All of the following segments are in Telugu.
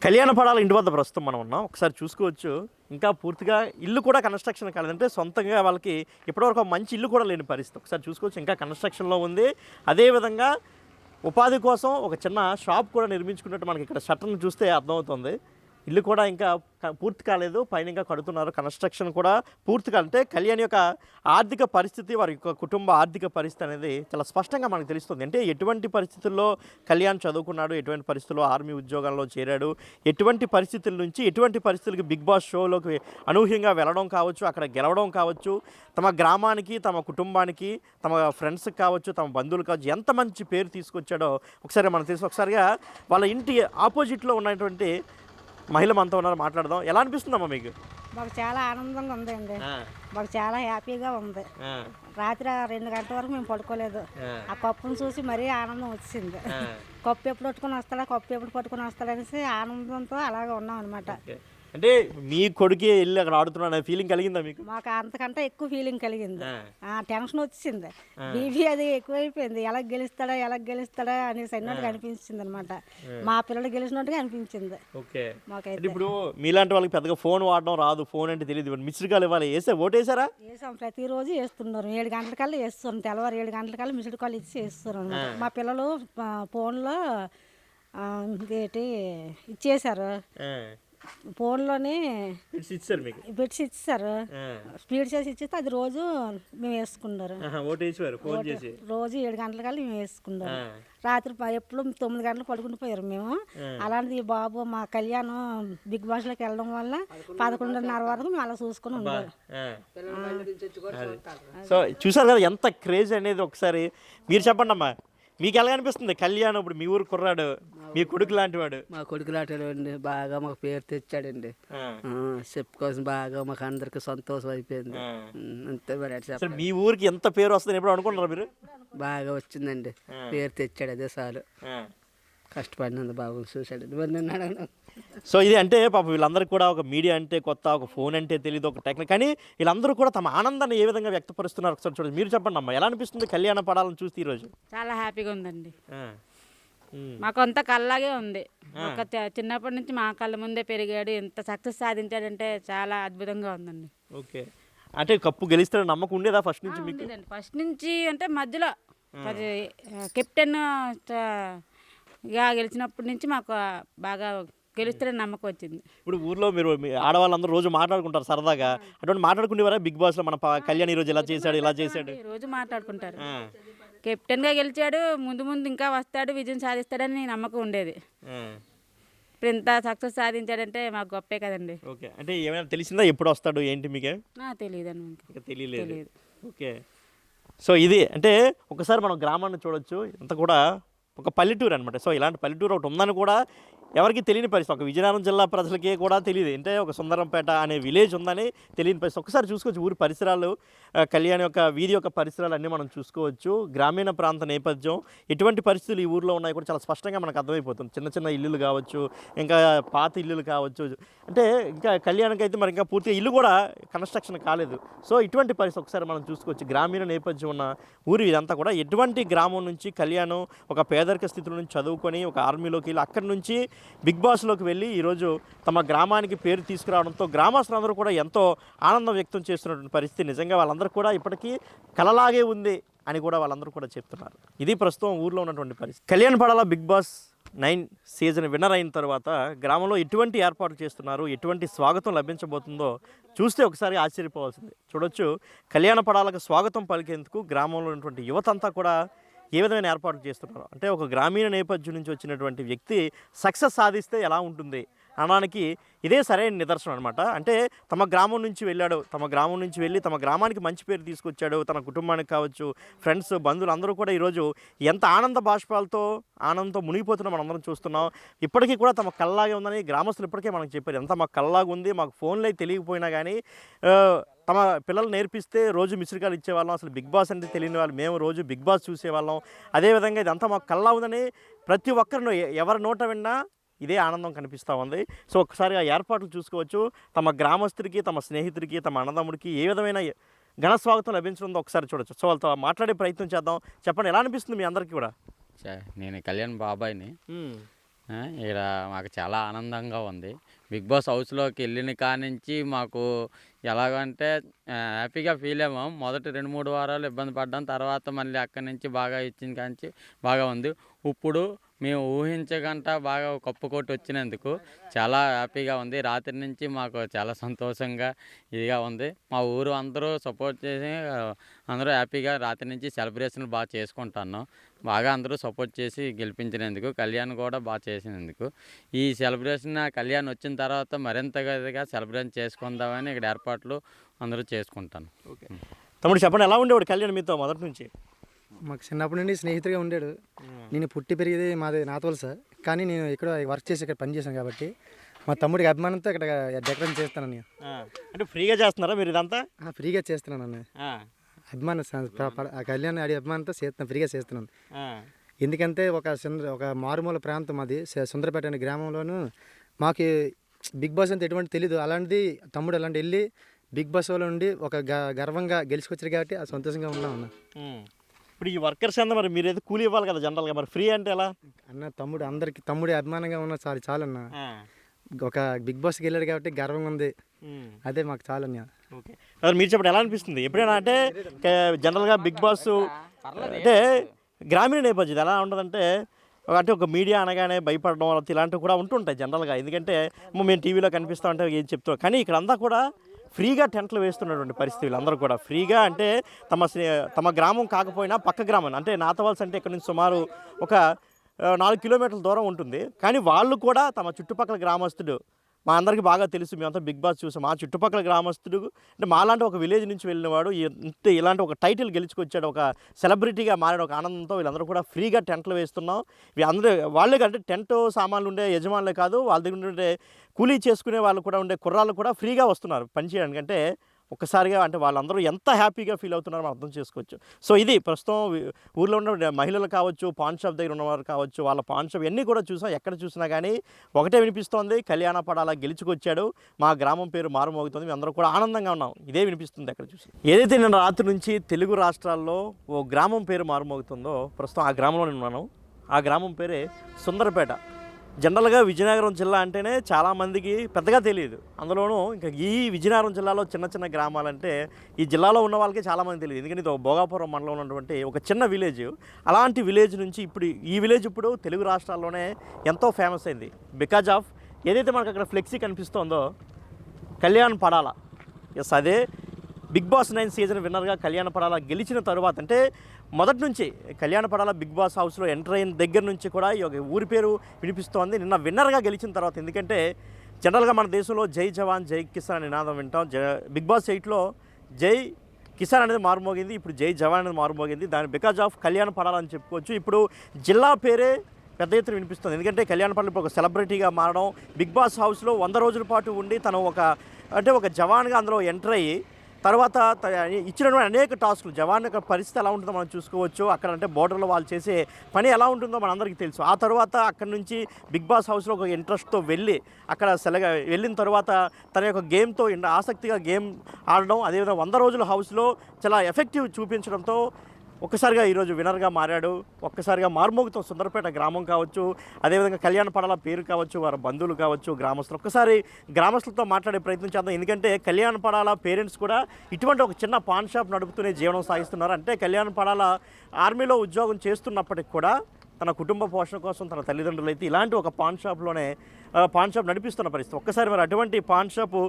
కళ్యాణపడాల ఇంటి వద్ద ప్రస్తుతం మనం ఉన్నాం. ఒకసారి చూసుకోవచ్చు. ఇంకా పూర్తిగా ఇల్లు కూడా కన్‌స్ట్రక్షన్ కాలేదంటే సొంతంగా వాళ్ళకి ఇప్పటివరకు ఒక మంచి ఇల్లు కూడా లేని పరిస్థితి. ఒకసారి చూసుకోవచ్చు ఇంకా కన్‌స్ట్రక్షన్‌లో ఉంది. అదేవిధంగా ఉపాధి కోసం ఒక చిన్న షాప్ కూడా నిర్మించుకున్నట్టు మనకి ఇక్కడ షట్టర్‌ని చూస్తే అర్థమవుతుంది. ఇల్లు కూడా ఇంకా పూర్తి కాలేదు. పైన ఇంకా కడుతున్నారు. కన్‌స్ట్రక్షన్ కూడా పూర్తిగా అంటే కళ్యాణ్ యొక్క ఆర్థిక పరిస్థితి, వారి యొక్క కుటుంబ ఆర్థిక పరిస్థితి అనేది చాలా స్పష్టంగా మనకు తెలుస్తుంది. అంటే ఎటువంటి పరిస్థితుల్లో కళ్యాణ్ చదువుకున్నాడు, ఎటువంటి పరిస్థితుల్లో ఆర్మీ ఉద్యోగాల్లో చేరాడు, ఎటువంటి పరిస్థితుల నుంచి ఎటువంటి పరిస్థితులకి బిగ్ బాస్ షోలోకి అనూహ్యంగా వెళ్ళడం కావచ్చు, అక్కడ గెలవడం కావచ్చు, తమ గ్రామానికి, తమ కుటుంబానికి, తమ ఫ్రెండ్స్కి కావచ్చు, తమ బంధువులు కావచ్చు, ఎంత మంచి పేరు తీసుకొచ్చాడో ఒకసారి మనకు తెలుసు. ఒకసారిగా వాళ్ళ ఇంటి ఆపోజిట్లో ఉన్నటువంటి మహిళ మనతో ఉన్నారు, మాట్లాడదాం. ఎలా అనిపిస్తుందమ్మా మీకు? మాకు చాలా ఆనందంగా ఉందండి. మాకు చాలా హ్యాపీగా ఉంది. రాత్రి 2 గంటల వరకు మేము పడుకోలేదు. ఆ కప్పును చూసి మరీ ఆనందం వచ్చింది. కప్పు ఎప్పుడు పట్టుకొని వస్తాడా, కప్పు ఎప్పుడు పట్టుకొని వస్తాడనేసి ఆనందంతో అలాగే ఉన్నాం అనమాట. అంటే మీ కొడుకే వెళ్ళి అక్కడ ఆడుతున్నాడు అనే ఫీలింగ్ కలిగిందా మీకు? మాకు అంతకంటే ఎక్కువ ఫీలింగ్ కలిగింది. టెన్షన్ వచ్చింది, బీపీ అది ఎక్కువైపోయింది. ఎలా గెలుస్తాడా అనేసి అన్నట్టుగా అనిపించింది అనమాట. మా పిల్లలు గెలిచినట్టుగా అనిపించింది. ఓకే, మాకైతే ఇప్పుడు మీలాంటి వాళ్ళకి పెద్దగా ఫోన్ వాడడం రాదు, ఫోన్ అంటే తెలియదు, మిస్డ్ కాల్ ఇవ్వాలి. ఓటు వేసారా? వేసాం, ప్రతిరోజు వేస్తున్నారు. 7 గంటలకల్లా వేస్తున్నాం, తెల్లవారు 7 గంటలకల్లా మిస్డ్ కాల్ ఇచ్చి వేస్తున్నారు అనమాట. మా పిల్లలు ఫోన్లో ఇంకేటి ఇచ్చేసారు, ఫోన్లోనే బెడ్స్ ఇచ్చారు, స్పీడ్ చేసి ఇచ్చేస్తే అది రోజు మేము వేసుకున్నారు. రోజు 7 గంటలకల్లా మేము వేసుకున్నారు. రాత్రి ఎప్పుడు 9 గంటలు పడుకుని పోయారు మేము. అలాంటిది బాబు మా కళ్యాణం బిగ్ బాస్లోకి వెళ్ళడం వల్ల 11:30 వరకు మేము అలా చూసుకుని ఉన్నారు. సో చూసారు కదా ఎంత క్రేజ్ అనేది. ఒకసారి మీరు చెప్పండి అమ్మా, మీకు ఎలా అనిపిస్తుంది కళ్యాణ్? ఇప్పుడు మీ ఊరు కుర్రాడు, మీ కొడుకు లాంటి వాడు. మా కొడుకు లాంటి అండి, బాగా మాకు పేరు తెచ్చాడండి. చెప్పుకోసం బాగా మాకు అందరికి సంతోషం అయిపోయింది. అంతే మరి. అసలు మీ ఊరికి ఎంత పేరు వస్తుంది ఎప్పుడు అనుకుంటారు మీరు? బాగా వచ్చిందండి, పేరు తెచ్చాడు, అదే చాలు. కష్టపడినందు బాబు చూశాడు మరి నన్ను అడగను. సో ఇది అంటే పాపం వీళ్ళందరికీ కూడా ఒక మీడియా అంటే కొత్త, ఒక ఫోన్ అంటే తెలియదు, ఒక టెక్నిక్, కానీ వీళ్ళందరూ కూడా తమ ఆనందాన్ని ఏ విధంగా వ్యక్తపరుస్తున్నారు ఒకసారి చూడండి. మీరు చెప్పండి అమ్మా, ఎలా అనిపిస్తుంది కళ్యాణ పడాలని చూస్తే ఈరోజు? చాలా హ్యాపీగా ఉందండి. మాకు అంత కళ్ళలాగే ఉంది. ఒక చిన్నప్పటి నుంచి మా కళ్ళ ముందే పెరిగాడు, ఎంత సక్సెస్ సాధించాడంటే చాలా అద్భుతంగా ఉందండి. ఓకే, అంటే కప్పు గెలుస్తాడని నమ్మకం ఉండేదా ఫస్ట్ నుంచి మీకు? ఫస్ట్ నుంచి అంటే మధ్యలో కెప్టెన్ గెలిచినప్పటి నుంచి మాకు బాగా గెలుస్తాడని నమ్మకం వచ్చింది. ఇప్పుడు ఊర్లో మీరు ఆడవాళ్ళందరూ రోజు మాట్లాడుకుంటారు సరదాగా, అటువంటి మాట్లాడుకునేవారా బిగ్ బాస్లో మన కళ్యాణ్ ఈరోజు ఇలా చేశాడు ఇలా చేశాడు? రోజు మాట్లాడుకుంటారు. కెప్టెన్గా గెలిచాడు, ముందు ఇంకా వస్తాడు, విజయం సాధిస్తాడని నమ్మకం ఉండేది. ఇప్పుడు ఇంత సక్సెస్ సాధించాడంటే మాకు గొప్పే కదండి. ఓకే, అంటే ఏమైనా తెలిసిందా ఎప్పుడు వస్తాడు ఏంటి మీకే? తెలియదండి, తెలియలేదు. ఓకే, సో ఇది అంటే ఒకసారి మనం గ్రామాన్ని చూడొచ్చు. ఇంత కూడా ఒక పల్లెటూరు అనమాట. సో ఇలాంటి పల్లెటూరు ఒకటి ఉందని కూడా ఎవరికి తెలియని పరిస్థితి. ఒక విజయనగరం జిల్లా ప్రజలకి కూడా తెలియదు, అంటే ఒక సుందరంపేట అనే విలేజ్ ఉందని తెలియని పరిస్థితి. ఒకసారి చూసుకోవచ్చు ఊరి పరిసరాలు, కళ్యాణ్ యొక్క వీధి యొక్క పరిసరాలు అన్నీ మనం చూసుకోవచ్చు. గ్రామీణ ప్రాంత నేపథ్యం, ఎటువంటి పరిస్థితులు ఈ ఊర్లో ఉన్నాయి కూడా చాలా స్పష్టంగా మనకు అర్థమైపోతుంది. చిన్న చిన్న ఇల్లులు కావచ్చు, ఇంకా పాత ఇల్లులు కావచ్చు. అంటే ఇంకా కళ్యాణ్కి అయితే మరి ఇంకా పూర్తిగా ఇల్లు కూడా కన్స్ట్రక్షన్ కాలేదు. సో ఇటువంటి పరిస్థితి ఒకసారి మనం చూసుకోవచ్చు. గ్రామీణ నేపథ్యం ఉన్న ఊరి ఇదంతా కూడా. ఎటువంటి గ్రామం నుంచి కళ్యాణ్ ఒక పేదరిక స్థితిలో నుంచి చదువుకొని ఒక ఆర్మీలోకి వెళ్ళి అక్కడి నుంచి బిగ్ బాస్లోకి వెళ్ళి ఈరోజు తమ గ్రామానికి పేరు తీసుకురావడంతో గ్రామస్తులందరూ కూడా ఎంతో ఆనందం వ్యక్తం చేస్తున్నటువంటి పరిస్థితి. నిజంగా వాళ్ళందరూ కూడా ఇప్పటికీ కలలాగే ఉంది అని కూడా వాళ్ళందరూ కూడా చెప్తున్నారు. ఇది ప్రస్తుతం ఊర్లో ఉన్నటువంటి పరిస్థితి. Kalyan Padala Bigg Boss 9 season winner అయిన తర్వాత గ్రామంలో ఎటువంటి ఏర్పాటు చేస్తున్నారు, ఎటువంటి స్వాగతం లభించబోతుందో చూస్తే ఒకసారి ఆశ్చర్యపోవాల్సింది. చూడొచ్చు, కళ్యాణ పడాలకు స్వాగతం పలికేందుకు గ్రామంలో ఉన్నటువంటి యువత అంతా కూడా ఏ విధమైన ఏర్పాట్లు చేస్తున్నారు. అంటే ఒక గ్రామీణ నేపథ్యం నుంచి వచ్చినటువంటి వ్యక్తి సక్సెస్ సాధిస్తే ఎలా ఉంటుంది అనడానికి ఇదే సరైన నిదర్శనం అనమాట. అంటే తమ గ్రామం నుంచి వెళ్ళాడు, తమ గ్రామం నుంచి వెళ్ళి తమ గ్రామానికి మంచి పేరు తీసుకొచ్చాడు, తన కుటుంబానికి కావచ్చు, ఫ్రెండ్స్ బంధువులు అందరూ కూడా ఈరోజు ఎంత ఆనంద బాష్పాలతో ఆనందంతో మునిగిపోతున్నాం మనం అందరం చూస్తున్నాం. ఇప్పటికీ కూడా తమ కళ్ళలాగే ఉందని గ్రామస్తులు ఇప్పటికే మనకు చెప్పారు. ఎంత మాకు కళ్ళలాగా ఉంది, మాకు ఫోన్లో తెలియకపోయినా కానీ తమ పిల్లలు నేర్పిస్తే రోజు మిస్డ్ కాల్ ఇచ్చేవాళ్ళం. అసలు బిగ్ బాస్ అంటే తెలియని వాళ్ళు మేము రోజు బిగ్ బాస్ చూసేవాళ్ళం. అదేవిధంగా ఇదంతా మాకు కళ్ళలా ఉందని ప్రతి ఒక్కరినో ఎవరి నోట విన్నా ఇదే ఆనందం కనిపిస్తూ ఉంది. సో ఒకసారి ఆ ఏర్పాట్లు చూసుకోవచ్చు. తమ గ్రామస్తుడికి, తమ స్నేహితుడికి, తమ అన్నదమ్ముడికి ఏ విధమైన ఘన స్వాగతం లభించడంతో ఒకసారి చూడొచ్చు. సో వాళ్ళతో మాట్లాడే ప్రయత్నం చేద్దాం. చెప్పండి, ఎలా అనిపిస్తుంది మీ అందరికీ కూడా? నేను కళ్యాణ్ బాబాయ్ని. ఇక్కడ మాకు చాలా ఆనందంగా ఉంది. బిగ్ బాస్ హౌస్లోకి వెళ్ళిన కానించి మాకు ఎలాగంటే హ్యాపీగా ఫీల్ అయ్యాము. మొదటి 2-3 వారాలు ఇబ్బంది పడ్డాం. తర్వాత మళ్ళీ అక్కడి నుంచి బాగా ఇచ్చిన కాంచి బాగా ఉంది. ఇప్పుడు మేము ఊహించకుండా బాగా కప్పు కొట్టి వచ్చినందుకు చాలా హ్యాపీగా ఉంది. రాత్రి నుంచి మాకు చాలా సంతోషంగా ఇదిగా ఉంది. మా ఊరు అందరూ సపోర్ట్ చేసి అందరూ హ్యాపీగా రాత్రి నుంచి సెలబ్రేషన్లు బాగా చేసుకుంటున్నాం. బాగా అందరూ సపోర్ట్ చేసి గెలిపించినందుకు, కళ్యాణ్ కూడా బాగా చేసినందుకు ఈ సెలబ్రేషన్ కళ్యాణ్ వచ్చిన తర్వాత మరింతగా సెలబ్రేషన్ చేసుకుందామని ఇక్కడ ఏర్పాట్లు అందరూ చేసుకుంటాను. ఓకే తమ్ముడు చెప్పండి, ఎలా ఉండేవాడు కళ్యాణ్ మీతో మొదటి నుంచి? మాకు చిన్నప్పటి నుండి స్నేహితుడిగా ఉండేడు. నేను పుట్టి పెరిగేది మాది నాతవలస, కానీ నేను ఇక్కడ వర్క్ చేసి ఇక్కడ పని చేశాను కాబట్టి మా తమ్ముడికి అభిమానంతో ఇక్కడ డెకరేషన్ చేస్తాను నేను. అంటే ఫ్రీగా చేస్తున్నారా మీరు ఇదంతా? ఫ్రీగా చేస్తున్నాను అన్న. అభిమానం కళ్యాణ్ ఆడి అభిమానంతో చేస్తున్నాను, ఫ్రీగా చేస్తున్నాను. ఎందుకంటే ఒక మారుమూల ప్రాంతం అది సుందరపేట అనే గ్రామంలోనూ మాకు బిగ్ బాస్ అంటే ఎటువంటి తెలీదు. అలాంటిది తమ్ముడు అలాంటి వెళ్ళి బిగ్ బాస్లో ఉండి ఒక గర్వంగా గెలుచుకొచ్చారు కాబట్టి ఆ సంతోషంగా ఉన్నాం. ఇప్పుడు ఈ వర్కర్స్ అంతా మరి మీరు ఏదో కూలి ఇవ్వాలి కదా జనరల్గా, మరి ఫ్రీ అంటే ఎలా అన్న? తమ్ముడు అందరికి తమ్ముడి అభిమానంగా ఉన్న చాలన్న. ఒక బిగ్ బాస్కి వెళ్ళాడు కాబట్టి గర్వంగా ఉంది, అదే మాకు చాలన్న. ఓకే మరి మీరు చెప్పండి, ఎలా అనిపిస్తుంది? ఎప్పుడైనా అంటే జనరల్గా బిగ్ బాస్ అంటే గ్రామీణ నేపథ్యం ఎలా ఉంటుందంటే, అంటే ఒక మీడియా అనగానే భయపడడం వల్ల ఇలాంటివి కూడా ఉంటుంటాయి జనరల్గా. ఎందుకంటే మేము టీవీలో కనిపిస్తూ ఉంటే ఏం చెప్తాం, కానీ ఇక్కడ అంతా కూడా ఫ్రీగా టెంట్లు వేస్తున్నటువంటి పరిస్థితులు అందరూ కూడా ఫ్రీగా. అంటే తమ గ్రామం కాకపోయినా పక్క గ్రామం అంటే నాతవలస అంటే ఇక్కడ నుంచి సుమారు ఒక 4 కిలోమీటర్ల దూరం ఉంటుంది, కానీ వాళ్ళు కూడా తమ చుట్టుపక్కల గ్రామస్తుడు, మా అందరికీ బాగా తెలుసు, మేమంతా బిగ్ బాస్ చూసాం, మా చుట్టుపక్కల గ్రామస్తుడు అంటే మాలాంటి ఒక విలేజ్ నుంచి వెళ్ళినవాడు ఇలాంటి ఒక టైటిల్ గెలుచుకొచ్చాడు, ఒక సెలబ్రిటీగా మారిన ఒక ఆనందంతో వీళ్ళందరూ కూడా ఫ్రీగా టెంట్లు వేస్తున్నాం. అందరూ వాళ్ళే అంటే టెంట్ సామాన్లు ఉండే యజమానులే కాదు, వాళ్ళ దగ్గర ఉండే కూలీ చేసుకునే వాళ్ళు కూడా ఉండే కుర్రాళ్ళు కూడా ఫ్రీగా వస్తున్నారు పని చేయడానికి. అంటే ఒక్కసారిగా అంటే వాళ్ళందరూ ఎంత హ్యాపీగా ఫీల్ అవుతున్నారో మనం అర్థం చేసుకోవచ్చు. సో ఇది ప్రస్తుతం ఊర్లో ఉన్న మహిళలు కావచ్చు, పాన్ షాప్ దగ్గర ఉన్నవారు కావచ్చు, వాళ్ళ పాన్ షాప్ ఇవన్నీ కూడా చూసాం. ఎక్కడ చూసినా కానీ ఒకటే వినిపిస్తోంది, కళ్యాణ పడాల గెలుచుకొచ్చాడు, మా గ్రామం పేరు మారుమోగుతుంది, మేము అందరూ కూడా ఆనందంగా ఉన్నాం, ఇదే వినిపిస్తుంది ఎక్కడ చూసి. ఏదైతే నేను రాత్రి నుంచి తెలుగు రాష్ట్రాల్లో ఓ గ్రామం పేరు మారుమోగుతుందో ప్రస్తుతం ఆ గ్రామంలో నేను ఉన్నాను. ఆ గ్రామం పేరే సుందరపేట. జనరల్గా విజయనగరం జిల్లా అంటేనే చాలామందికి పెద్దగా తెలియదు, అందులోనూ ఇంకా ఈ విజయనగరం జిల్లాలో చిన్న చిన్న గ్రామాలంటే ఈ జిల్లాలో ఉన్న వాళ్ళకి చాలామంది తెలియదు. ఎందుకంటే ఇది భోగాపురం మండలంలో ఉన్నటువంటి ఒక చిన్న విలేజ్. అలాంటి విలేజ్ నుంచి ఈ విలేజ్ ఇప్పుడు తెలుగు రాష్ట్రాల్లోనే ఎంతో ఫేమస్ అయింది బికాజ్ ఆఫ్ ఏదైతే మనకు అక్కడ ఫ్లెక్సీ కనిపిస్తోందో కళ్యాణ్ పడాల. ఎస్, అదే బిగ్ బాస్ 9 సీజన్ విన్నర్గా కళ్యాణ పడాల గెలిచిన తరువాత, అంటే మొదటి నుంచి కళ్యాణ పడాల బిగ్ బాస్ హౌస్లో ఎంటర్ అయిన దగ్గర నుంచి కూడా ఈ ఒక ఊరి పేరు వినిపిస్తోంది. నిన్న విన్నర్గా గెలిచిన తర్వాత, ఎందుకంటే జనరల్గా మన దేశంలో జై జవాన్ జై కిసాన్ అనే నినాదం వింటాం. బిగ్ బాస్ 8లో జై కిసాన్ అనేది మారుమోగింది, ఇప్పుడు జై జవాన్ అనేది మారుమోగింది. దాని బికాజ్ ఆఫ్ కళ్యాణ పడాలని చెప్పుకోవచ్చు. ఇప్పుడు జిల్లా పేరే పెద్ద ఎత్తున వినిపిస్తుంది, ఎందుకంటే కళ్యాణ పడాల ఇప్పుడు ఒక సెలబ్రిటీగా మారడం, బిగ్ బాస్ హౌస్లో 100 రోజుల పాటు ఉండి తను ఒక జవాన్గా అందులో ఎంటర్ అయ్యి తర్వాత ఇచ్చినటువంటి అనేక టాస్కులు, జవాన్ యొక్క పరిస్థితి ఎలా ఉంటుందో మనం చూసుకోవచ్చు. అక్కడ అంటే బోర్డర్లో వాళ్ళు చేసే పని ఎలా ఉంటుందో మనందరికీ తెలుసు. ఆ తర్వాత అక్కడి నుంచి బిగ్ బాస్ హౌస్లో ఒక ఇంట్రెస్ట్తో వెళ్ళి అక్కడ వెళ్ళిన తర్వాత తన యొక్క గేమ్తో ఆసక్తిగా గేమ్ ఆడడం, అదేవిధంగా 100 రోజుల హౌస్లో చాలా ఎఫెక్టివ్ చూపించడంతో ఒక్కసారిగా ఈరోజు వినర్గా మారాడు. ఒక్కసారిగా మారుమోగుతో సుందరపేట గ్రామం కావచ్చు, అదేవిధంగా కళ్యాణ పడాల పేరు కావచ్చు, వారి బంధువులు కావచ్చు, గ్రామస్తులు. ఒక్కసారి గ్రామస్తులతో మాట్లాడే ప్రయత్నం చేద్దాం. ఎందుకంటే కళ్యాణ పడాల పేరెంట్స్ కూడా ఇటువంటి ఒక చిన్న పాన్ షాప్ నడుపుతూనే జీవనం సాగిస్తున్నారు. అంటే కళ్యాణ పడాల ఆర్మీలో ఉద్యోగం చేస్తున్నప్పటికి కూడా తన కుటుంబ పోషణ కోసం తన తల్లిదండ్రులు అయితే ఇలాంటి ఒక పాన్ షాప్ నడిపిస్తున్న పరిస్థితి. ఒక్కసారి మరి అటువంటి పాన్ షాపు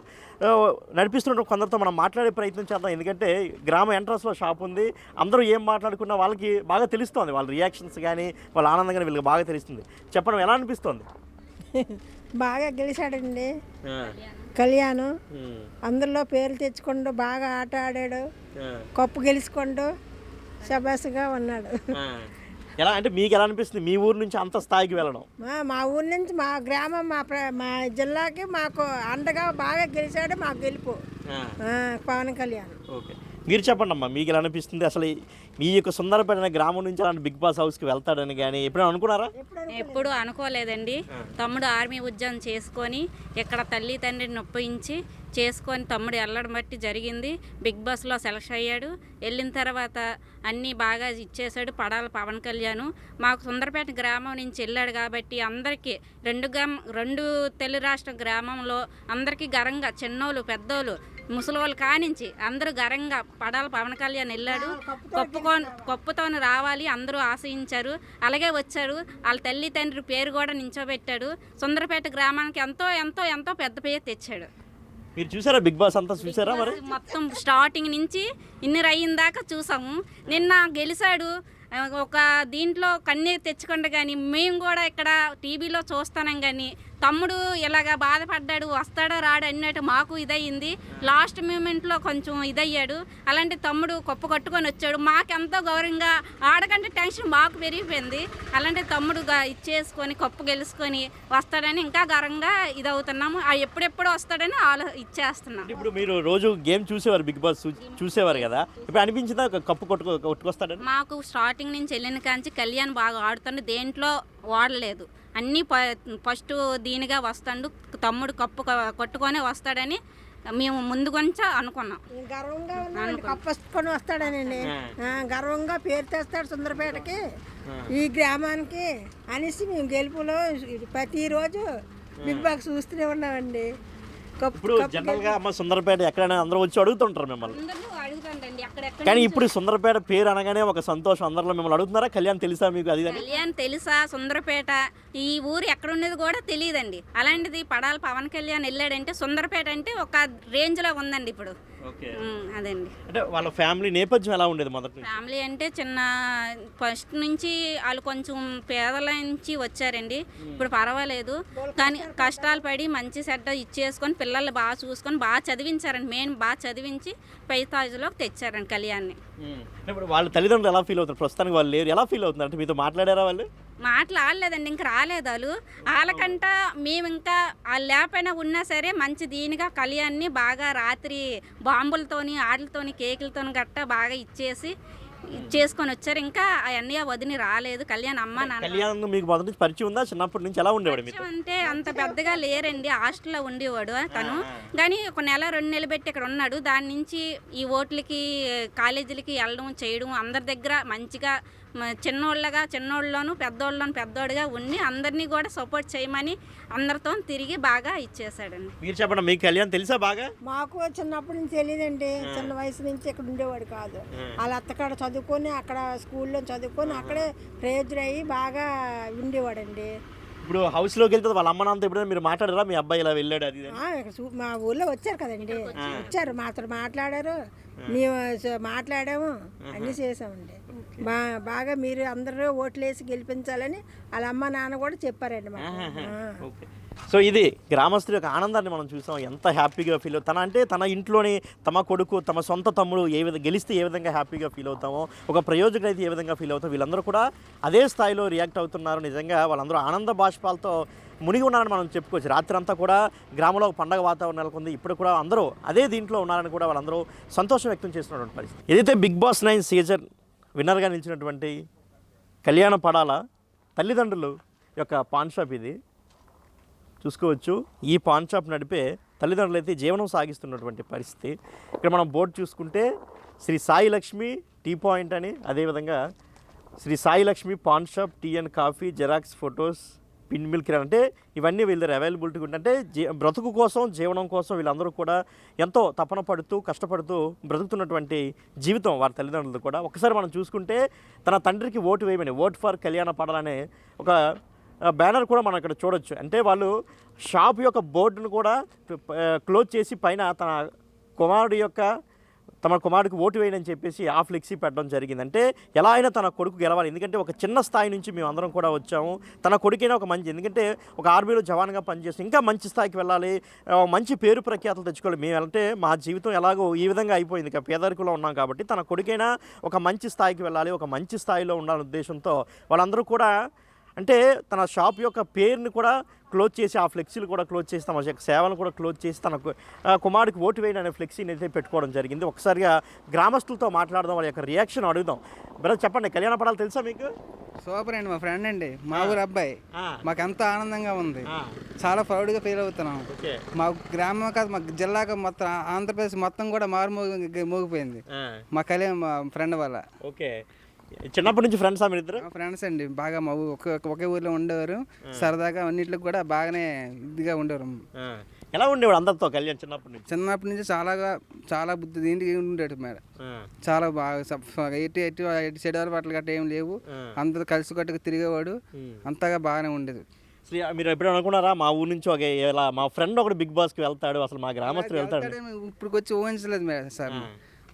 నడిపిస్తున్న కొందరితో మనం మాట్లాడే ప్రయత్నం చేద్దాం. ఎందుకంటే గ్రామ ఎంట్రన్స్లో షాప్ ఉంది, అందరూ ఏం మాట్లాడుకున్నా వాళ్ళకి బాగా తెలుస్తుంది, వాళ్ళ రియాక్షన్స్ కానీ వాళ్ళ ఆనందం కానీ వీళ్ళకి బాగా తెలుస్తుంది. చెప్పడం ఎలా అనిపిస్తుంది? బాగా గెలిచాడండి కళ్యాణ్, అందరిలో పేరు తెచ్చుకుంటూ బాగా ఆట ఆడాడు, కప్పు గెలుచుకుంటూ శబాసుగా ఉన్నాడు. ఎలా అంటే మీకు ఎలా అనిపిస్తుంది మీ ఊరు నుంచి అంత స్థాయికి వెళ్ళడం? మా ఊరు నుంచి మా గ్రామం మా జిల్లాకి మాకు అండగా బాగా గెలిచాడు, మాకు గెలుపు పవన్ కళ్యాణ్. ఓకే, మీరు చెప్పండి అమ్మా, మీకు ఎలా అనిపిస్తుంది అసలు మీ యొక్క సుందరపేట అనే గ్రామం నుంచి అలాంటి బిగ్ బాస్ హౌస్కి వెళ్తాడని కానీ ఎప్పుడైనా అనుకున్నారా? ఎప్పుడు అనుకోలేదండి. తమ్ముడు ఆర్మీ ఉద్యోగం చేసుకొని ఇక్కడ తల్లి తండ్రిని ఒప్పించి చేసుకొని తమ్ముడు వెళ్ళడం బట్టి జరిగింది. బిగ్ బాస్లో సెలెక్ట్ అయ్యాడు. వెళ్ళిన తర్వాత అన్నీ బాగా ఇచ్చేసాడు. పడాల పవన్ కళ్యాణ్ మాకు సుందరపేట గ్రామం నుంచి వెళ్ళాడు కాబట్టి అందరికీ రెండు తెలుగు రాష్ట్ర గ్రామంలో అందరికీ గర్వంగా చిన్నోళ్ళు పెద్దోళ్ళు ముసలోళ్ళు కానించి అందరూ గర్వంగా పడాల పవన్ కళ్యాణ్ వెళ్ళాడు. గొప్పతోని రావాలి అందరూ ఆశయించారు. అలాగే వచ్చారు. వాళ్ళ తల్లి తండ్రి పేరు కూడా నించోబెట్టాడు. సుందరపేట గ్రామానికి ఎంతో ఎంతో ఎంతో పెద్ద పేరు తెచ్చాడు. మీరు చూసారా బిగ్ బాస్ అంతా చూసారా? మరి మొత్తం స్టార్టింగ్ నుంచి ఇన్ని అయిన దాకా చూసాము. నిన్న గెలిచాడు. ఒక దీంట్లో కన్నీరు తెచ్చుకుంటే కానీ మేము కూడా ఇక్కడ టీవీలో చూస్తున్నాం కానీ తమ్ముడు ఇలాగ బాధపడ్డాడు, వస్తాడో రాడు అన్నట్టు మాకు ఇదయ్యింది. లాస్ట్ మూమెంట్లో కొంచెం ఇదయ్యాడు. అలాంటి తమ్ముడు కొప్పు కట్టుకొని వచ్చాడు. మాకెంతో గౌరవంగా ఆడకంటే టెన్షన్ మాకు పెరిగిపోయింది. అలాంటి తమ్ముడుగా ఇచ్చేసుకొని కప్పు గెలుచుకొని వస్తాడని ఇంకా గర్వంగా ఇదవుతున్నాము. ఎప్పుడెప్పుడు వస్తాడని ఇచ్చేస్తున్నాం. ఇప్పుడు మీరు రోజు గేమ్ చూసేవారు, బిగ్ బాస్ చూసేవారు కదా, ఇప్పుడు అనిపించిందా కప్పు కొట్టుకొస్తాడని? మాకు స్టార్టింగ్ నుంచి వెళ్ళిన కాంచి కళ్యాణ్ బాగా ఆడుతాడు. దేంట్లో వాడలేదు. అన్నీ ఫస్ట్ దీనిగా వస్తాడు. తమ్ముడు కప్పు కొట్టుకొని వస్తాడని మేము ముందు కొంచెం అనుకున్నాం. గర్వంగా ఉన్నామండి, కప్పసుకొని వస్తాడనండి. గర్వంగా పేరు తెస్తాడు సుందరపేటకి, ఈ గ్రామానికి అనేసి మేము గెలుపులో ప్రతిరోజు బిగ్ బాస్ చూస్తూనే ఉన్నామండి. ఇప్పుడు జనరల్ గా అమ్మ సుందరపేట ఎక్కడైనా అందరూ వచ్చి అడుగుతుంటారు మిమ్మల్ని, కానీ ఇప్పుడు సుందరపేట పేరు అనగానే ఒక సంతోషం అందరిలో. మిమ్మల్ని అడుగుతున్నారా కళ్యాణ్ తెలుసా మీకు? అది కళ్యాణ్ తెలుసా? సుందరపేట ఈ ఊరు ఎక్కడ ఉండేది కూడా తెలియదండి. అలాంటిది పడాల పవన్ కళ్యాణ్ వెళ్ళాడంటే సుందరపేట అంటే ఒక రేంజ్ లో ఉందండి ఇప్పుడు. అదండి. అంటే వాళ్ళ ఫ్యామిలీ నేపథ్యం ఎలా ఉండేది మొదటి? ఫ్యామిలీ అంటే చిన్న ఫస్ట్ నుంచి వాళ్ళు కొంచెం పేదల నుంచి వచ్చారండి. ఇప్పుడు పర్వాలేదు, కానీ కష్టాలు పడి మంచి సెట్ ఇచ్చేసుకొని పిల్లల్ని బాగా చూసుకొని బాగా చదివించారండి. మెయిన్ బాగా చదివించి పై తాజులోకి తెచ్చారండి కళ్యాణ్ని. ఇప్పుడు వాళ్ళ తల్లిదండ్రులు ఎలా ఫీల్ అవుతారు? ప్రస్తుతానికి వాళ్ళు లేరు, ఎలా ఫీల్ అవుతున్నారు? అంటే మీతో మాట్లాడారా వాళ్ళు? మాట్లాడలేదండి, ఇంక రాలేదు వాళ్ళు. వాళ్ళకంట మేము ఇంకా వాళ్ళు లేకపోయినా ఉన్నా సరే మంచి దీనిగా కళ్యాణ్ని బాగా రాత్రి బాంబులతోని ఆటలతోని కేకులతోని గట్టా బాగా ఇచ్చేసుకొని వచ్చారు. ఇంకా అవన్నీ వదిలి రాలేదు. కళ్యాణ్ అమ్మ నాన్న కళ్యాణ్ మీకు మొదటి నుంచి పరిచయం ఉందా? చిన్నప్పటి నుంచి ఎలా ఉండేవాడు మీతో? అంటే అంత పెద్దగా లేరండి, హాస్టల్లో ఉండేవాడు తను. కానీ ఒక నెల 2 నెలలు పెట్టి ఇక్కడ ఉన్నాడు. దాని నుంచి ఈ ఓట్లకి కాలేజీలకి వెళ్ళడం చేయడం అందరి దగ్గర మంచిగా చిన్నోళ్ళలోను పెద్దోడుగా ఉండి అందరినీ కూడా సపోర్ట్ చేయమని అందరితో తిరిగి బాగా ఇచ్చేసాడండి. మీరు చెప్పండి, మీకు కళ్యాణ్ తెలుసా బాగా? మాకు చిన్నప్పటి నుంచి తెలియదండి. చిన్న వయసు నుంచి ఇక్కడ ఉండేవాడు కాదు. వాళ్ళ అత్తకాడ చదువుకొని అక్కడ స్కూల్లో చదువుకొని అక్కడే ప్రయోజనం అయ్యి బాగా ఉండేవాడండి. ఇప్పుడు హౌస్లోకి వెళ్తే వాళ్ళ అమ్మ నాన్నతో ఎప్పుడైనా మీరు మాట్లాడారా? మీ అబ్బాయి ఇలా వెళ్ళాడు అది? మా ఊళ్ళో వచ్చారు కదండి, వచ్చారు మాతో మాట్లాడారు, మేము మాట్లాడాము, అన్నీ చేసామండి. బాగా మీరు అందరూ ఓట్లేసి గెలిపించాలని వాళ్ళ అమ్మ నాన్న కూడా చెప్పారండి మాకు. సో ఇది గ్రామస్తుల యొక్క ఆనందాన్ని మనం చూసాం. ఎంత హ్యాపీగా ఫీల్ అవుతాం అంటే తన ఇంట్లోని తమ కొడుకు తమ సొంత తమ్ముడు గెలిస్తే ఏ విధంగా హ్యాపీగా ఫీల్ అవుతామో, ఒక ప్రయోజకుడు అయితే ఏ విధంగా ఫీల్ అవుతాం, వీళ్ళందరూ కూడా అదే స్థాయిలో రియాక్ట్ అవుతున్నారు. నిజంగా వాళ్ళందరూ ఆనంద బాష్పాలతో మునిగి ఉన్నారని మనం చెప్పుకోవచ్చు. రాత్రి అంతా కూడా గ్రామంలో ఒక పండగ వాతావరణం నెలకొంది. ఇప్పుడు కూడా అందరూ అదే దీంట్లో ఉన్నారని కూడా వాళ్ళందరూ సంతోషం వ్యక్తం చేస్తున్నటువంటి పరిస్థితి. ఏదైతే బిగ్ బాస్ 9 సీజన్ విన్నర్గా నిలిచినటువంటి కళ్యాణ పడాల తల్లిదండ్రులు యొక్క పాన్ షాప్ ఇది చూసుకోవచ్చు. ఈ పాన్ షాప్ నడిపే తల్లిదండ్రులు అయితే జీవనం సాగిస్తున్నటువంటి పరిస్థితి. ఇక్కడ మనం బోర్డు చూసుకుంటే శ్రీ సాయి లక్ష్మి టీ పాయింట్ అని, అదేవిధంగా Shri Sai Lakshmi paan shop, tea and coffee, xerox photos, pin milk అంటే ఇవన్నీ వీళ్ళ దగ్గర అవైలబిలిటీ ఉంటే బ్రతుకు కోసం జీవనం కోసం వీళ్ళందరూ కూడా ఎంతో తపన పడుతూ కష్టపడుతూ బ్రతుకుతున్నటువంటి జీవితం వారి తల్లిదండ్రులది కూడా. ఒకసారి మనం చూసుకుంటే తన తండ్రికి ఓటు వేయమని, ఓట్ ఫర్ కళ్యాణ పడాలనే ఒక బ్యానర్ కూడా మనం ఇక్కడ చూడొచ్చు. అంటే వాళ్ళు షాప్ యొక్క బోర్డును కూడా క్లోజ్ చేసి పైన తమ కుమారుడికి ఓటు వేయని చెప్పేసి ఆ ఫ్లెక్సీ పెట్టడం జరిగింది. అంటే ఎలా అయినా తన కొడుకు గెలవాలి, ఎందుకంటే ఒక చిన్న స్థాయి నుంచి మేము అందరం కూడా వచ్చాము. తన కొడుకైనా ఒక మంచి, ఎందుకంటే ఒక ఆర్మీలో జవాన్గా పనిచేసి ఇంకా మంచి స్థాయికి వెళ్ళాలి, మంచి పేరు ప్రఖ్యాతలు తెచ్చుకోవాలి. మేము అంటే మా జీవితం ఎలాగో ఈ విధంగా అయిపోయింది, ఇక పేదరికంలో ఉన్నాం కాబట్టి తన కొడుకైనా ఒక మంచి స్థాయికి వెళ్ళాలి, ఒక మంచి స్థాయిలో ఉండాలనే ఉద్దేశంతో వాళ్ళందరూ కూడా అంటే తన షాప్ యొక్క పేరుని కూడా క్లోజ్ చేసి, ఆ ఫ్లెక్సీలు కూడా క్లోజ్ చేసి, తమ యొక్క సేవలను కూడా క్లోజ్ చేసి, తన కుమారుడికి ఓటు వేయడం అనే ఫ్లెక్సీని అయితే పెట్టుకోవడం జరిగింది. ఒకసారిగా గ్రామస్తులతో మాట్లాడదాం, వాళ్ళ యొక్క రియాక్షన్ అడుగుదాం. బ్రదర్ చెప్పండి, కళ్యాణ పడాలి తెలుసా మీకు? సూపర్ అండి, మా ఫ్రెండ్ అండి, మా ఊరు అబ్బాయి. మాకు ఎంతో ఆనందంగా ఉంది, చాలా ప్రౌడ్గా ఫీల్ అవుతున్నాం. మా గ్రామం కాదు, మా జిల్లాకు మొత్తం ఆంధ్రప్రదేశ్ మొత్తం కూడా మోగిపోయింది మా కళ్యాణ్, మా ఫ్రెండ్ వల్ల. ఓకే, చిన్నప్పటి నుంచి ఫ్రెండ్సా మీరు ఇద్దరు? ఫ్రెండ్స్ అండి, బాగా మా ఒకే ఊర్లో ఉండేవారు, సరదాగా అన్నింటికి కూడా బాగానే ఇదిగా ఉండేవారు. ఎలా ఉండేవాడు అందరితో కళ్యాణ్ చిన్నప్పటి నుంచి చాలా బుద్ధి దీనికి ఉండేది మేడం. చాలా బాగా ఎటు చెడు బట్టలు గట్ట ఏం లేవు, అందరూ కలిసి కట్టుకు తిరిగేవాడు, అంతగా బాగానే ఉండేది. మీరు ఎప్పుడు అనుకున్నారా మా ఊరు నుంచి ఒక ఇలా మా ఫ్రెండ్ ఒకటి బిగ్ బాస్కి వెళ్తాడు, అసలు మా గ్రామస్తులు వెళ్తాడు? ఇప్పుడు వచ్చి ఊహించలేదు మేడం సార్,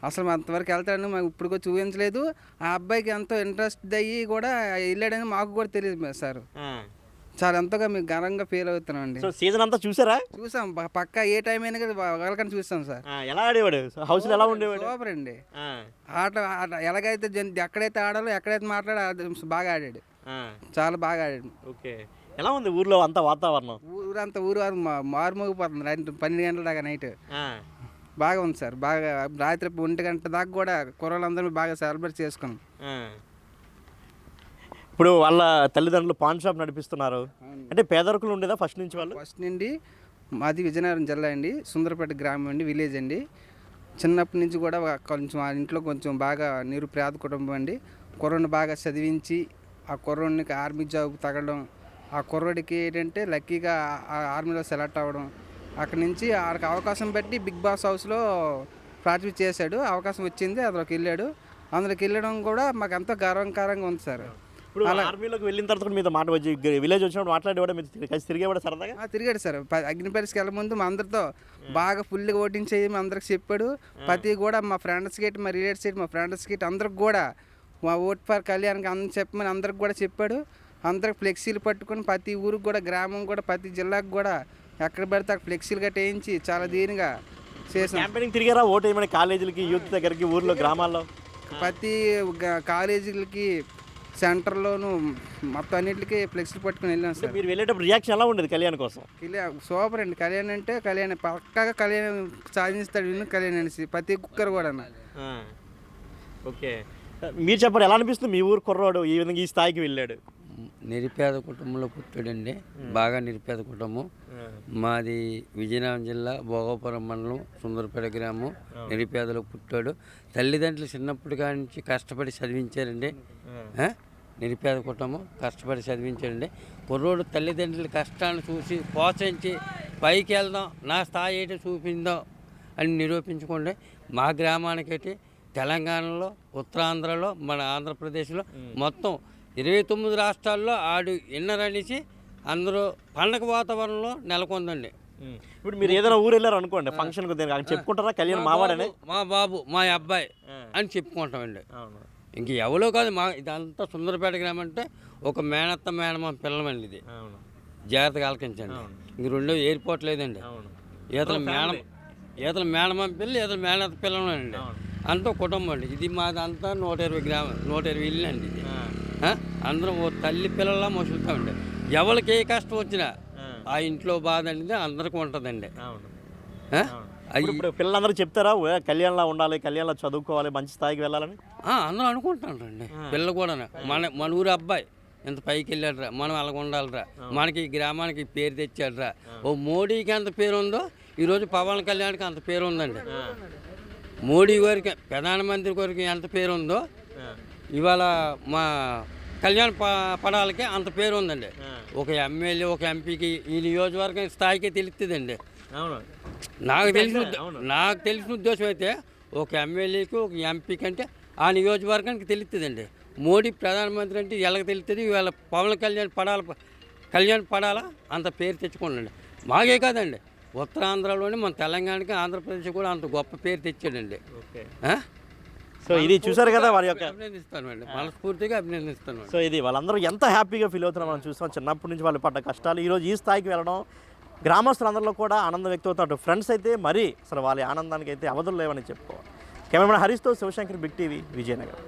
అసలు అంతవరకు వెళ్తాడని మాకు ఇప్పుడు వచ్చి ఊహించలేదు. ఆ అబ్బాయికి ఎంతో ఇంట్రెస్ట్ అయ్యి కూడా వెళ్ళాడని మాకు కూడా తెలియదు సార్. చాలా ఎంతగా మేము ఘనంగా ఫీల్ అవుతున్నాం అండి. సీజన్ అంతా చూసారా? చూసాం, పక్కా ఏ టైం అయినా కదా వాళ్ళకని చూస్తాం సార్. ఎలా ఆడేవాడు హౌస్ ఎలా ఉండేవాడు? సూపర్ అండి, ఆట ఎలాగైతే ఎక్కడైతే ఆడాలో ఎక్కడైతే బాగా ఆడాడు, చాలా బాగా ఆడాడు. ఓకే, ఎలా ఉంది ఊర్లో అంతా వాతావరణం? ఊరు మారుమోగిపోతుంది 12 గంటల దాకా నైట్. బాగా ఉంది సార్, బాగా రాత్రి 1 గంట దాకా కూడా కుర్రలందరూ బాగా సెలబ్రేట్ చేసుకున్నాం. ఇప్పుడు వాళ్ళ తల్లిదండ్రులు పాన్ షాప్ నడిపిస్తున్నారు అంటే పేదరికులు ఉండేదా ఫస్ట్ నుంచి? వాళ్ళు ఫస్ట్ నుండి మాది విజయనగరం జిల్లా అండి, సుందరపేట గ్రామం అండి, విలేజ్ అండి. చిన్నప్పటి నుంచి కూడా కొంచెం ఆ ఇంట్లో కొంచెం బాగా నిరుపేద కుటుంబం అండి. కుర్రని బాగా చదివించి ఆ కుర్రోడికి ఆర్మీ జాబ్ తగలడం, ఆ కుర్రోడికి ఏంటంటే లక్కీగా ఆర్మీలో సెలెక్ట్ అవ్వడం, అక్కడి నుంచి ఆడికి అవకాశం బట్టి బిగ్ బాస్ హౌస్లో పార్టిసిపేట్ చేశాడు, అవకాశం వచ్చింది, అందులోకి వెళ్ళాడు. అందులోకి వెళ్ళడం కూడా మాకు ఎంతో గర్వకారంగా ఉంది సార్. ఇప్పుడు ఆర్మీలోకి వెళ్ళిన తర్వాత మీతో మాట వచ్చి విలేజ్ వచ్చినప్పుడు మాట్లాడేవాడు, మీరు కలిసి తిరిగేవాడు సరదాగా? తిరిగాడు సార్, అగ్ని పరీక్షకి వెళ్ళే ముందు మా అందరితో బాగా ఫుల్గా ఓటింగ్ చేయమని అందరికి చెప్పాడు. ప్రతి కూడా మా ఫ్రెండ్స్కి, మా రిలేటివ్స్, మా ఫ్రెండ్స్కి అందరికి కూడా మా ఓట్ ఫర్ కళ్యాణ్కి చెప్పమని అందరికి కూడా చెప్పాడు. అందరికి ఫ్లెక్సీలు పట్టుకొని ప్రతి ఊరికి కూడా, గ్రామం కూడా, ప్రతి జిల్లాకు కూడా ఎక్కడ పడితే అక్కడ ఫ్లెక్సీలు గట్ట వేయించి చాలా దీనిగా చేసాం. క్యాంపెయినింగ్ తిరిగారా ఓటు వేయమని కాలేజీలకి, యూత్ దగ్గరికి, ఊర్లో, గ్రామాల్లో? ప్రతి కాలేజీలకి, సెంటర్లోను మొత్తం అన్నింటికి ఫ్లెక్సీలు పట్టుకుని వెళ్ళాం సార్. మీరు వెళ్ళేటప్పుడు రియాక్షన్ ఎలా ఉండేది కళ్యాణ్ కోసం? సూపర్ అండి, కళ్యాణ్ అంటే కళ్యాణ్ పక్కాగా కళ్యాణ్ సాధిస్తాడు, కళ్యాణ్ అనేసి ప్రతి ఒక్కరు కూడా. ఓకే, మీరు చెప్పండి, ఎలా అనిపిస్తుంది మీ ఊరు కుర్రాడు ఈ విధంగా ఈ స్థాయికి వెళ్ళాడు? నిరుపేద కుటుంబంలో పుట్టాడండి, బాగా నిరుపేద కుటుంబం. మాది విజయనగరం జిల్లా భోగాపురం మండలం సుందరపేట గ్రామం. నిరుపేదలో పుట్టాడు. తల్లిదండ్రులు చిన్నప్పటి నుంచి కష్టపడి చదివించారండి. నిరుపేద కుటుంబం కష్టపడి చదివించారండి. కుర్రోడు తల్లిదండ్రుల కష్టాన్ని చూసి ప్రోత్సహించి పైకి వెళ్దాం, నా స్థాయి ఏంటో చూపిందాం అని నిరూపించుకోండి. మా గ్రామానికైతే తెలంగాణలో, ఉత్తరాంధ్రలో, మన ఆంధ్రప్రదేశ్లో మొత్తం 29 రాష్ట్రాల్లో ఆడు ఇన్నర్ అనేసి అందరూ పండగ వాతావరణంలో నెలకొందండి. ఇప్పుడు మీరు ఏదైనా ఊరు వెళ్ళారు అనుకోండి, ఫంక్షన్ చెప్పుకుంటారా కళ్యాణ్ మావాడని? మా బాబు, మా అబ్బాయి అని చెప్పుకుంటామండి. ఇంక ఎవరో కాదు, మా ఇదంతా సుందరపేట గ్రామం అంటే ఒక మేనత్త మేనమా పిల్లమండి. ఇది జాగ్రత్తగా ఆలకించండి. ఇంక రెండో ఎయిర్పోర్ట్ లేదండి. ఈతల మేనమా పిల్ల, ఈతల మేనత్త పిల్లలండి, అంతా కుటుంబం అండి. ఇది మాదంతా 120 ఇల్లు అండి. ఇది అందరం ఓ తల్లి పిల్లలా మసులుతామండి. ఎవరికి ఏ కష్టం వచ్చినా ఆ ఇంట్లో బాధ అనేది అందరికీ ఉంటుందండి. ఇప్పుడు పిల్లలందరూ చెప్తారా కళ్యాణ్లా ఉండాలి, కళ్యాణ్లా చదువుకోవాలి, మంచి స్థాయికి వెళ్ళాలని? అందరూ అనుకుంటారండి. పిల్లలు కూడా మన ఊరు అబ్బాయి ఇంత పైకి వెళ్ళాడురా, మనం అలాగ ఉండాలిరా, మనకి ఈ గ్రామానికి పేరు తెచ్చాడురా. ఓ మోడీకి ఎంత పేరు ఉందో ఈరోజు పవన్ కళ్యాణ్కి అంత పేరు ఉందండి. మోడీ గారికి, ప్రధానమంత్రి గారికి ఎంత పేరు ఉందో ఇవాళ మా కళ్యాణ్ పడాలకి అంత పేరు ఉందండి. ఒక ఎమ్మెల్యే, ఒక ఎంపీకి ఈ నియోజకవర్గం స్థాయికి తెలుస్తుందండి. నాకు తెలిసిన ఉద్దేశం అయితే ఒక ఎమ్మెల్యేకి, ఒక ఎంపీకి అంటే ఆ నియోజకవర్గానికి తెలుస్తుందండి. మోడీ ప్రధానమంత్రి అంటే ఎలాగ తెలుస్తుంది, ఇవాళ పవన్ కళ్యాణ్ పడాలా అంత పేరు తెచ్చుకోండి. మాకే కాదండి, ఉత్తరాంధ్రలోని మన తెలంగాణకి, ఆంధ్రప్రదేశ్ కూడా అంత గొప్ప పేరు తెచ్చాడండి. సో ఇది చూసారు కదా వారి యొక్క, అభినందిస్తానండి, మనస్ఫూర్తిగా అభినందిస్తాను. సో ఇది వాళ్ళందరూ ఎంత హ్యాపీగా ఫీల్ అవుతున్నారో మనం చూస్తాం. చిన్నప్పటి నుంచి వాళ్ళు పడ్డ కష్టాలు ఈరోజు ఈ స్థాయికి వెళ్ళడం, గ్రామస్తులందరిలో కూడా ఆనందం వ్యక్తం అవుతున్నట్టు. ఫ్రెండ్స్ అయితే మరీ అసలు వాళ్ళ ఆనందానికి అయితే అవధులు లేవని చెప్పుకోవాలి. కెమెరామెన్ హరీష్తో శివశంకర్, బిగ్ టీవీ, విజయనగరం.